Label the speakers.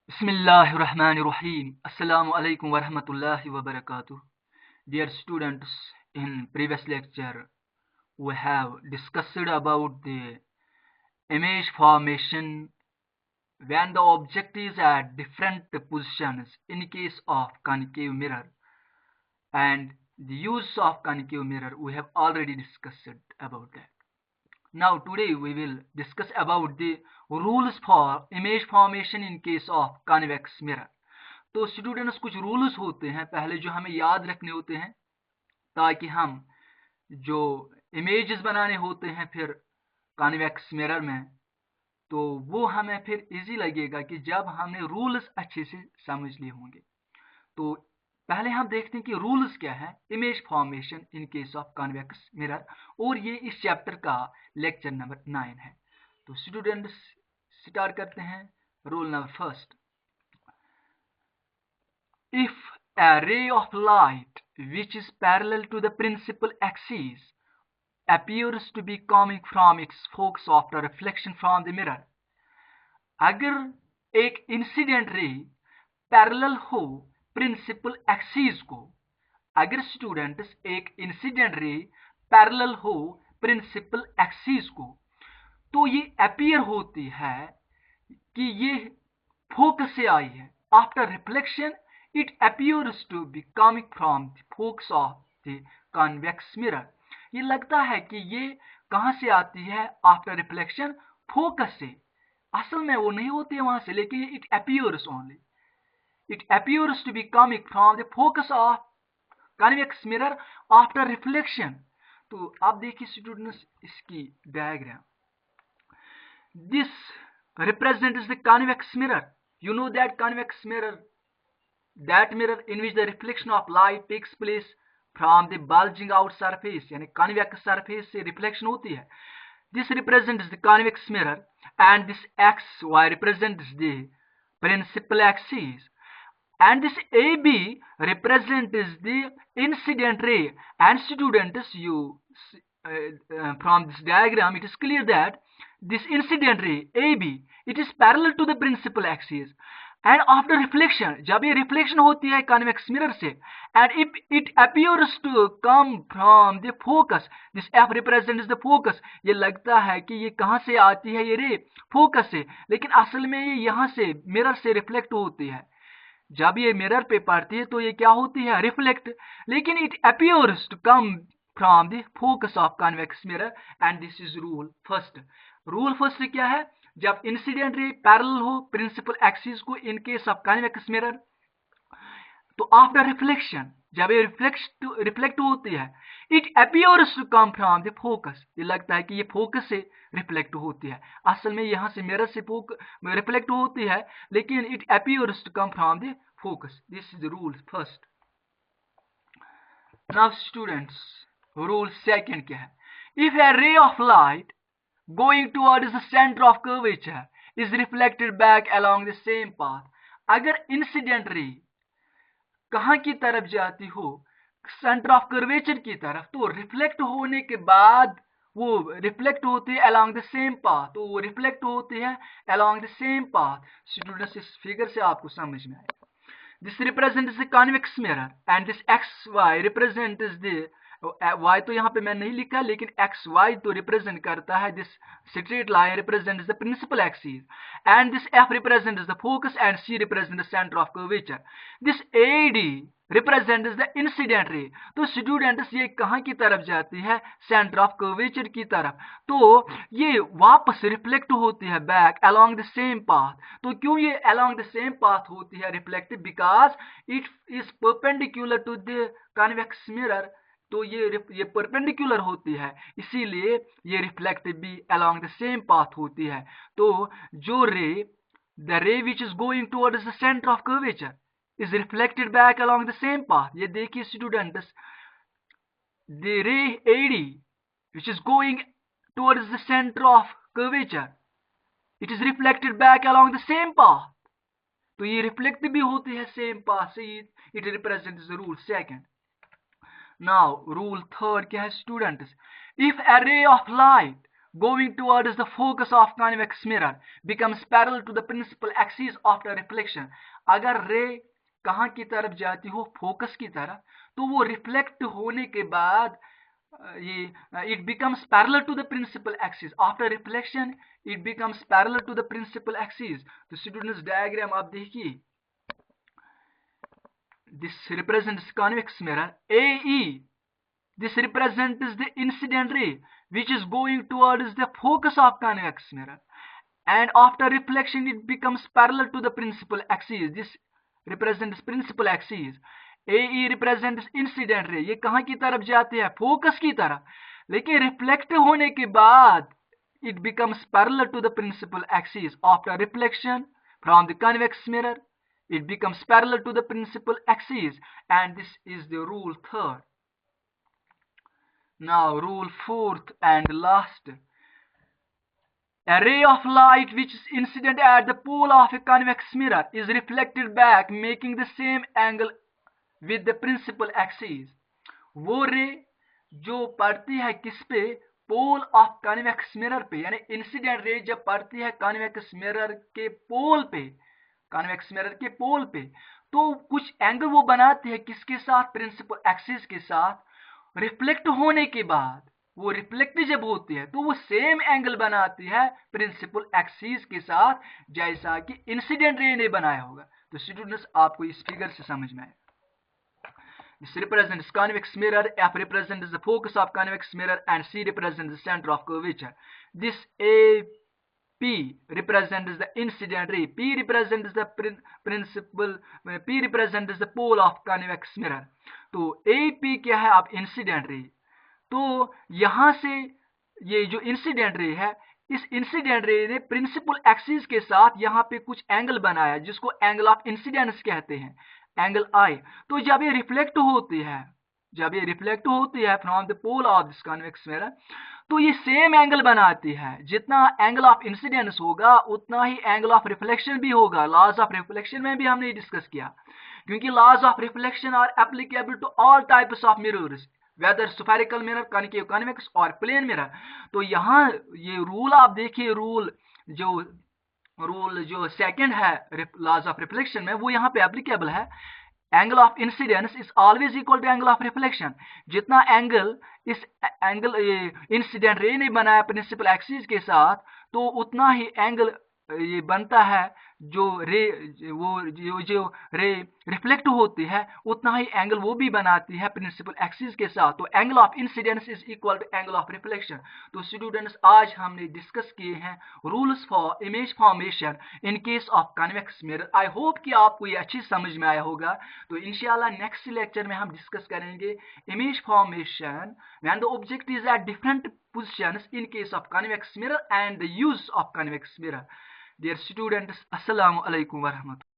Speaker 1: Bismillahirrahmanirrahim. Assalamu alaikum warahmatullahi wabarakatuh. Dear students, in previous lecture we have discussed about the image formation when the object is at different positions in case of concave mirror, and the use of concave mirror we have already discussed about that. Now today we will discuss about the rules for image formation in case of convex mirror. तो students कुछ rules होते हैं पहले जो हमें याद रखने होते हैं ताकि हम जो इमेजेस बनाने होते हैं फिर कॉन्वेक्स मिरर में तो वो हमें फिर इजी लगेगा कि जब हमने रूल्स अच्छे से समझ लिए होंगे। तो पहले हम देखते हैं कि रूल्स क्या है image formation in case of convex mirror, और ये इस चैप्टर का लेक्चर नंबर 9 है। तो स्टूडेंट्स स्टार्ट करते हैं। Rule number first, if a ray of light which is parallel to the principal axis appears to be coming from its focus after reflection from the mirror, अगर एक incident ray parallel हो principal axis को, अगर students एक incident ray parallel हो principal axis को, तो ये अपीयर होती है कि ये फोकस से आई है। After reflection it appears to be coming from the focus of the convex mirror. ये लगता है कि ये कहां से आती है आफ्टर रिफ्लेक्शन, फोकस से। असल में वो नहीं होती है वहां से, लेकिन it appears only. It appears to be coming from the focus of convex mirror after reflection. तो आप देखिए स्टूडेंट्स इसकी diagram. This represents the convex mirror. You know that convex mirror, that mirror in which the reflection of light takes place from the bulging out surface, यानी convex surface से reflection होती है। This represents the convex mirror and this XY represents the principal axis, and this AB represents the incident ray. And students, you from this diagram it is clear that this incident ray AB, it is parallel to the principal axis. And after reflection, जब ये reflection होती है convex mirror से, and if it appears to come from the focus, this F represents the focus. ये लगता है कि ये कहाँ से आती है ये रे, फोकस से, लेकिन असल में ये यहाँ से मिरर से रिफ्लेक्ट होती है। जब ये मिरर पे पड़ती है तो ये क्या होती है, रिफ्लेक्ट, लेकिन it appears to come from the focus of convex mirror, and this is rule first. Rule first क्या है, जब इंसिडेंट रे पैरेलल हो प्रिंसिपल एक्सिस को in case of convex mirror, तो आफ्टर रिफ्लेक्शन जब ये रिफ्लेक्ट होती है, it appears to come from the focus, ये लगता है कि ये फोकस से रिफ्लेक्ट होती है। असल में यहाँ से मिरर से रिफ्लेक्ट होती है, लेकिन it appears to come from the focus. This is the rule first. Now students rule second क्या है, if a ray of light going towards the center of curvature is reflected back along the same path, अगर incident ray कहां की तरफ जाती हो, centre of curvature की तरफ, तो रिफ्लेक्ट होने के बाद वो रिफ्लेक्ट होती है along the same path, तो वो रिफ्लेक्ट होती है along the same path। Students इस फिगर से आपको समझ में आएगा। This represents the convex mirror and this XY represents the y तो यहाँ पे मैं नहीं लिखा, लेकिन एक्स वाई तो रिप्रेजेंट करता है, this straight line represents the principal axis, and this F represents the focus, and C represents the centre of curvature, this AD represents the incident ray. तो स्टूडेंट्स ये कहाँ की तरफ जाती है, सेंटर ऑफ कर्वेचर की तरफ, तो ये वापस रिफ्लेक्ट होती है back along the same path. तो क्यों ये अलोंग द सेम पाथ होती है reflective, because it is perpendicular to the convex mirror, तो ये परपेंडिकुलर होती है, इसीलिए ये रिफ्लेक्टिव भी अलोंग द सेम पाथ होती है। तो जो ray, the ray which is going towards the centre of curvature is reflected back along the same path. ये देखिए students, the ray AD which is going towards the centre of curvature, it is reflected back along the same path. तो ये reflective भी होती है same path से, it represents the rule second. Now rule third क्या है students, if a ray of light going towards the focus of convex mirror becomes parallel to the principal axis after reflection. अगर रे कहाँ की तरफ जाती हो, फोकस की तरफ, तो वो रिफ्लेक्ट होने के बाद ये it becomes parallel to the principal axis. After reflection it becomes parallel to the principal axis. तो students diagram आप देखिए, this represents convex mirror. AE, this represents the incident ray which is going towards the focus of convex mirror, and after reflection it becomes parallel to the principal axis. This represents principal axis. AE represents incident ray, ये कहाँ की तरफ जाते हैं, focus की तरफ, लेकिन reflect होने के बाद it becomes parallel to the principal axis. After reflection from the convex mirror it becomes parallel to the principal axis, and this is the rule third. Now rule fourth and last. A ray of light which is incident at the pole of a convex mirror is reflected back making the same angle with the principal axis. वो रे जो पड़ती है किस पे, पोल of convex mirror पे, यानी incident ray जब पड़ती है कन्वेक्स मिरर के पोल पे, कन्वेक्स मिरर के पोल पे, तो कुछ एंगल वो बनाती है किसके साथ, प्रिंसिपल एक्सिस के साथ. रिफ्लेक्ट होने के बाद वो रिफ्लेक्ट जब होती है तो वो सेम एंगल बनाती है प्रिंसिपल एक्सिस के साथ जैसा कि इंसिडेंट रे ने बनाया होगा. तो स्टूडेंट्स आपको इस फिगर से समझ में आए. This represents convex mirror, F represents the focus of convex mirror, and C represents the center of curvature. This AP represents the incident ray, P represents the principal, P represents the pole of convex mirror. तो AP क्या है, आप incident ray. तो यहां से ये जो incident ray है, इस इंसिडेंट रे ने प्रिंसिपल एक्सिस के साथ यहां पे कुछ एंगल बनाया जिसको एंगल ऑफ इंसिडेंस कहते हैं, एंगल आई. तो जब ये रिफ्लेक्ट होती है, जब ये रिफ्लेक्ट होती है from the pole of this convex mirror, तो ये सेम एंगल बनाती है. जितना एंगल ऑफ इंसिडेंस होगा उतना ही एंगल ऑफ रिफ्लेक्शन भी होगा. लॉज ऑफ रिफ्लेक्शन में भी हमने डिस्कस किया, क्योंकि laws of reflection are applicable to all types of mirrors, whether spherical mirror, concave convex और प्लेन मिरर. तो यहाँ ये रूल आप देखिए, रूल जो सेकंड है लॉज ऑफ रिफ्लेक्शन में, वो यहाँ पे एप्लीकेबल है. Angle of incidence is always equal to angle of reflection. जितना एंगल इस एंगल इंसिडेंट रे ने बनाया प्रिंसिपल एक्सिस के साथ, तो उतना ही एंगल ये बनता है जो रे जो रे रिफ्लेक्ट होती है, उतना ही एंगल वो भी बनाती है प्रिंसिपल एक्सिस के साथ. तो angle of incidence is equal to angle of reflection. तो स्टूडेंट्स आज हमने डिस्कस किए हैं rules for image formation in case of convex mirror. I hope कि आपको ये अच्छी समझ में आया होगा. तो इंशाल्लाह नेक्स्ट लेक्चर में हम डिस्कस करेंगे image formation when the object is at different positions in case of convex mirror and the use of convex mirror. Dear students, Assalamu alaikum warahmatullahi.